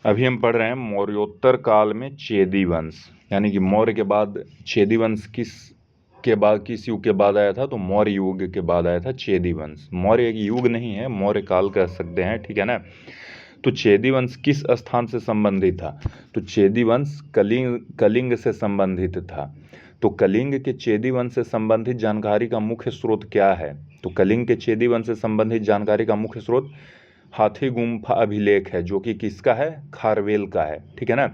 अभी हम पढ़ रहे हैं मौर्योत्तर काल में चेदी वंश, यानी कि मौर्य के बाद चेदी वंश किस युग के बाद आया था, तो मौर्य युग के बाद आया था चेदी वंश। मौर्य एक युग नहीं है, मौर्य काल कह सकते हैं, ठीक है ना। तो चेदी वंश किस स्थान से संबंधित था? तो चेदी वंश कलिंग से संबंधित था। तो कलिंग के चेदी वंश से संबंधित जानकारी का मुख्य स्रोत क्या है? तो कलिंग के चेदी वंश से संबंधित जानकारी का मुख्य स्रोत हाथी गुम्फा अभिलेख है, जो कि किसका है? खारवेल का है, ठीक है ना।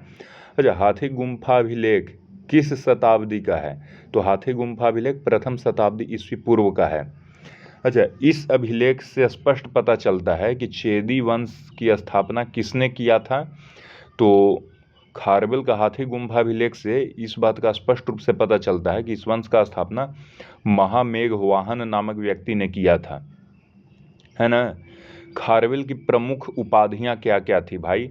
अच्छा, हाथी गुम्फा अभिलेख किस शताब्दी का है? तो हाथी गुम्फा अभिलेख प्रथम शताब्दी ईस्वी पूर्व का है। अच्छा, इस अभिलेख से स्पष्ट पता चलता है कि चेदी वंश की स्थापना किसने किया था? तो खारवेल का हाथी गुम्फा अभिलेख से इस बात का स्पष्ट रूप से पता चलता है कि इस वंश का स्थापना महामेघवाहन नामक व्यक्ति ने किया था, है ना। खारवेल की प्रमुख उपाधियां क्या क्या थी भाई?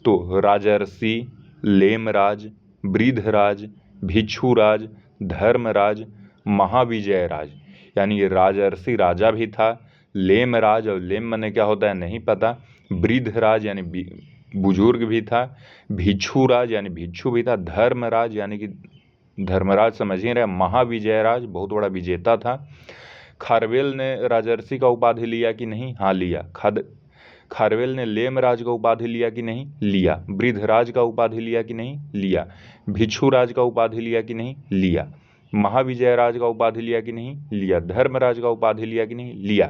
तो राजर्षि, लेमराज, वृद्धराज, भिक्षुराज, धर्मराज, महाविजयराज। यानी ये राजर्षि राजा भी था, लेमराज, और लेम माने क्या होता है नहीं पता, वृद्धराज यानी बुजुर्ग भी था, भिक्षुराज यानी भिक्षु भी था, धर्मराज यानी कि धर्मराज समझ ही रहे, महाविजयराज बहुत बड़ा विजेता था। खारवेल ने राजर्षि का उपाधि लिया कि नहीं? हाँ लिया। खारवेल ने लेमराज का उपाधि लिया कि नहीं? लिया। वृद्धराज का उपाधि लिया कि नहीं? लिया। भिक्षुराज का उपाधि लिया कि नहीं? लिया। महाविजयराज का उपाधि लिया कि नहीं? लिया। धर्मराज का उपाधि लिया कि नहीं? लिया।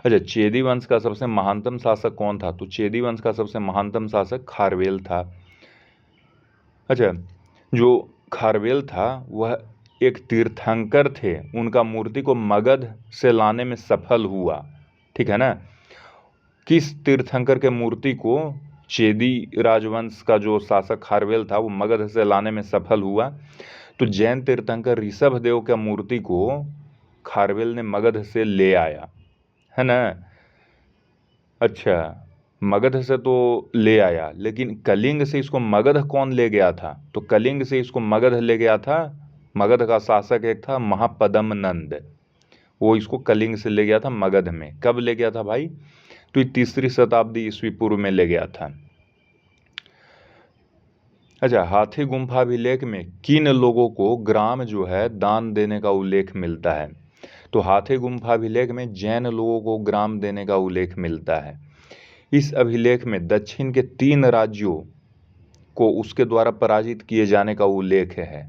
अच्छा, चेदी वंश का सबसे महानतम शासक कौन था? तो चेदी वंश का सबसे महानतम शासक खारवेल था। अच्छा, जो खारवेल था वह एक तीर्थंकर थे, उनका मूर्ति को मगध से लाने में सफल हुआ, ठीक है ना। किस तीर्थंकर के मूर्ति को चेदी राजवंश का जो शासक खारवेल था वो मगध से लाने में सफल हुआ? तो जैन तीर्थंकर ऋषभदेव के मूर्ति को खारवेल ने मगध से ले आया, है ना। अच्छा, मगध से तो ले आया, लेकिन कलिंग से इसको मगध कौन ले गया था? तो कलिंग से इसको मगध ले गया था, मगध का शासक एक था महापदम नंद, वो इसको कलिंग से ले गया था मगध में। कब ले गया था भाई? तो ये तीसरी शताब्दी ईस्वी पूर्व में ले गया था। अच्छा, हाथी गुम्फा अभिलेख में किन लोगों को ग्राम जो है दान देने का उल्लेख मिलता है? तो हाथी गुम्फा अभिलेख में जैन लोगों को ग्राम देने का उल्लेख मिलता है। इस अभिलेख में दक्षिण के 3 राज्यों को उसके द्वारा पराजित किए जाने का उल्लेख है।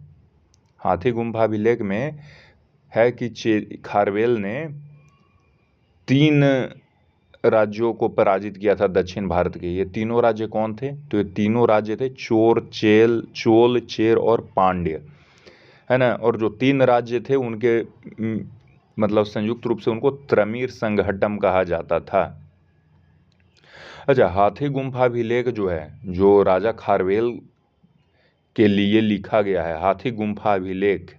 हाथी गुम्फा अभिलेख में है कि खारवेल ने 3 राज्यों को पराजित किया था दक्षिण भारत के। ये तीनों राज्य कौन थे? तो ये तीनों राज्य थे चोल, चेर और पांड्य, है ना। और जो 3 राज्य थे उनके मतलब संयुक्त रूप से उनको त्रमीर संघट्टम कहा जाता था। अच्छा, हाथी गुम्फा अभिलेख जो है, जो राजा खारवेल के लिए लिखा गया है, हाथी गुम्फा अभिलेख,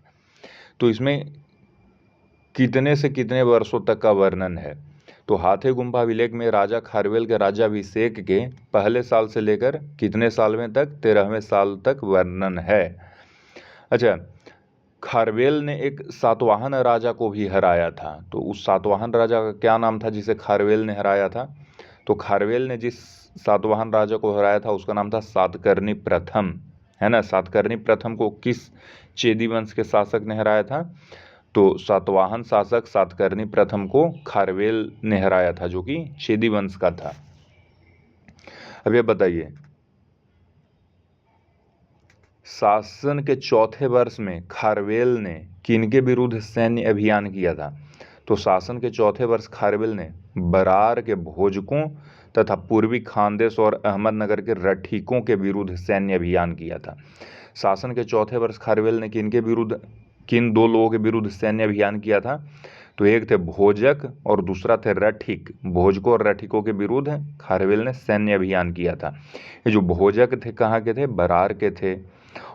तो इसमें कितने से कितने वर्षों तक का वर्णन है? तो हाथी गुम्फा अभिलेख में राजा खारवेल के राज्याभिषेक के पहले साल से लेकर कितने साल में तक? 13वें साल तक वर्णन है। अच्छा, खारवेल ने एक सातवाहन राजा को भी हराया था, तो उस सातवाहन राजा का क्या नाम था जिसे खारवेल ने हराया था? तो खारवेल ने जिस सातवाहन राजा को हराया था उसका नाम था सातकर्णी प्रथम, है ना। सातकर्णी प्रथम को किस चेदी वंश के शासक ने हराया था? तो सातवाहन शासक सातकर्णी प्रथम को खारवेल ने हराया था, जो कि चेदी वंश का था। अब ये बताइए, शासन के चौथे वर्ष में खारवेल ने किनके विरुद्ध सैन्य अभियान किया था? तो शासन के चौथे वर्ष खारवेल ने बरार के भोजकों तथा पूर्वी खानदेश और अहमदनगर के रठीकों के विरुद्ध सैन्य अभियान किया था। शासन के चौथे वर्ष खारवेल ने किन 2 लोगों के विरुद्ध सैन्य अभियान किया था? तो एक थे भोजक और दूसरा थे रठिक। भोजकों और रठिकों के विरुद्ध खारवेल ने सैन्य अभियान किया था। ये जो भोजक थे कहाँ के थे? बरार के थे।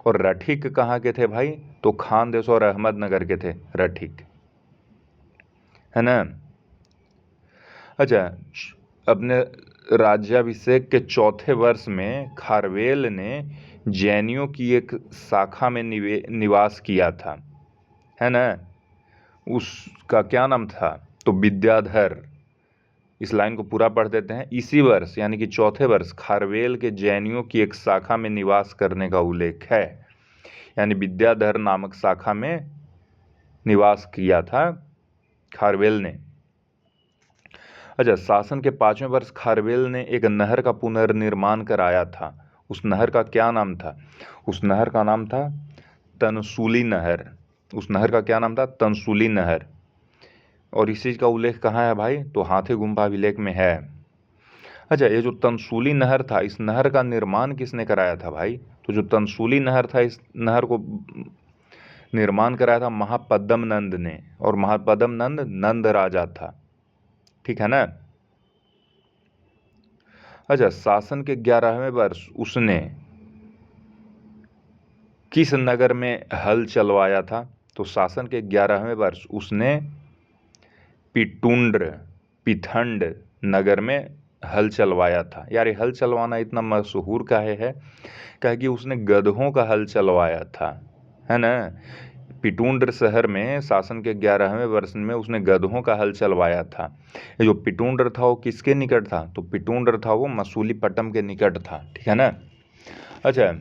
और रठिक कहाँ के थे भाई? तो खानदेश और अहमदनगर के थे रठिक, है ना। अच्छा, अपने राज्याभिषेक के चौथे वर्ष में खारवेल ने जैनियों की एक शाखा में निवास किया था, है ना। उसका क्या नाम था? तो विद्याधर। इस लाइन को पूरा पढ़ देते हैं। इसी वर्ष यानी कि चौथे वर्ष खारवेल के जैनियों की एक शाखा में निवास करने का उल्लेख है, यानी विद्याधर नामक शाखा में निवास किया था खारवेल ने। अच्छा, शासन के 5वें वर्ष खारवेल ने एक नहर का पुनर्निर्माण कराया था। उस नहर का क्या नाम था? उस नहर का नाम था तनसूली नहर। उस नहर का क्या नाम था? तनसूली नहर। और इस चीज़ का उल्लेख कहाँ है भाई? तो हाथी गुम्फा अभिलेख में है। अच्छा, ये जो तनसूली नहर था, इस नहर का निर्माण किसने कराया था भाई? तो जो तनसूली नहर था, इस नहर को निर्माण कराया था महापद्म नंद ने, और महापद्म नंद नंद राजा था, ठीक है ना। अच्छा, शासन के 11वें वर्ष उसने किस नगर में हल चलवाया था? तो शासन के 11वें वर्ष उसने पिटुंड्र पिथंड नगर में हल चलवाया था। यार, ये हल चलवाना इतना मशहूर काहे है? क्या कि उसने गधों का हल चलवाया था, है ना। पिटुंड्र शहर में शासन के 11वें वर्ष में उसने गधों का हल चलवाया था। ये जो पिटुंड्र था वो किसके निकट था? तो पिटुंड्र था वो मसूलीपट्टम के निकट था, ठीक है ना। अच्छा,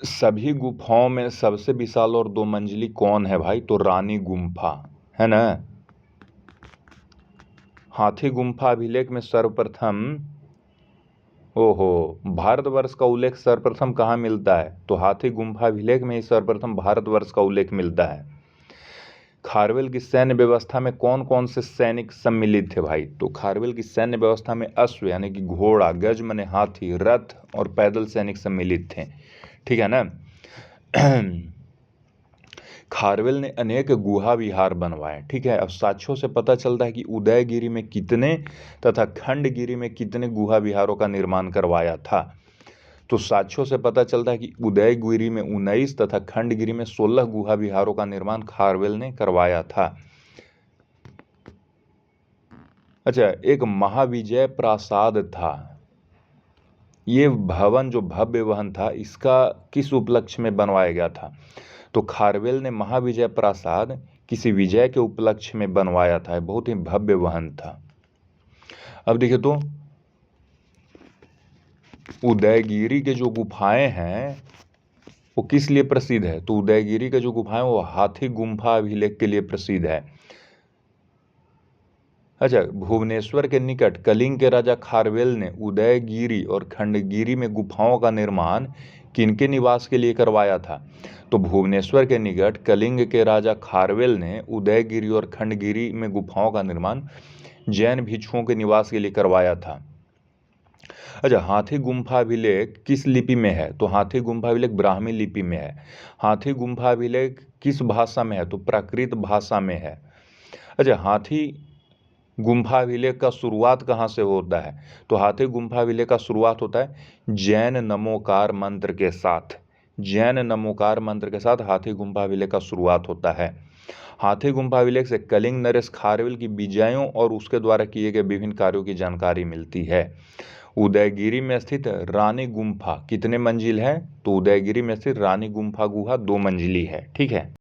सभी गुफाओं में सबसे विशाल और 2 मंजिली कौन है भाई? तो रानी गुम्फा, है ना। हाथी गुम्फा अभिलेख में सर्वप्रथम भारतवर्ष का उल्लेख सर्वप्रथम कहाँ मिलता है? तो हाथी गुम्फा अभिलेख में ही सर्वप्रथम भारतवर्ष का उल्लेख मिलता है। खारवेल की सैन्य व्यवस्था में कौन कौन से सैनिक सम्मिलित थे भाई? तो खारवेल की सैन्य व्यवस्था में अश्व यानी कि घोड़ा, गज माने हाथी, रथ और पैदल सैनिक सम्मिलित थे, ठीक है ना। खारवेल ने अनेक गुहा विहार बनवाए, ठीक है। अब साक्ष्यों से पता चलता है कि उदयगिरी में कितने तथा खंडगिरी में कितने गुहा विहारों का निर्माण करवाया था। तो साक्ष्यों से पता चलता है कि उदयगिरी में 19 तथा खंडगिरी में 16 गुहा विहारों का निर्माण खारवेल ने करवाया था। अच्छा, एक महाविजय प्रासाद था। ये भवन जो भव्य भवन था, इसका किस उपलक्ष्य में बनवाया गया था? तो खारवेल ने महाविजय प्रासाद किसी विजय के उपलक्ष्य में बनवाया था। बहुत ही भव्य भवन था। अब देखिए, तो उदयगिरी के जो गुफाएं हैं वो किस लिए प्रसिद्ध है? तो उदयगिरी के जो गुफाएं वो हाथी गुम्फा अभिलेख के लिए प्रसिद्ध है। अच्छा, भुवनेश्वर के निकट कलिंग के राजा खारवेल ने उदयगिरी और खंडगिरी में गुफाओं का निर्माण किनके निवास के लिए करवाया था? तो भुवनेश्वर के निकट कलिंग के राजा खारवेल ने उदयगिरी और खंडगिरी में गुफाओं का निर्माण जैन भिक्षुओं के निवास के लिए करवाया था। अच्छा, हाथी गुम्फा अभिलेख किस लिपि में है? तो हाथी गुम्फा अभिलेख ब्राह्मी लिपि में है। हाथी गुम्फा अभिलेख किस भाषा में है? तो प्राकृत भाषा में है। अच्छा, हाथी गुम्फा अभिलेख का शुरुआत कहाँ से होता है? तो हाथी गुम्फा अभिलेख का शुरुआत होता है जैन नमोकार मंत्र के साथ। जैन नमोकार मंत्र के साथ हाथी गुम्फा अभिलेख का शुरुआत होता है। हाथी गुम्फा अभिलेख से कलिंग नरेश खारवेल की विजयों और उसके द्वारा किए गए विभिन्न कार्यों की जानकारी मिलती है। उदयगिरी में स्थित रानी गुम्फा कितने मंजिल है? तो उदयगिरी में स्थित रानी गुम्फा गुहा 2 मंजिली है, ठीक है।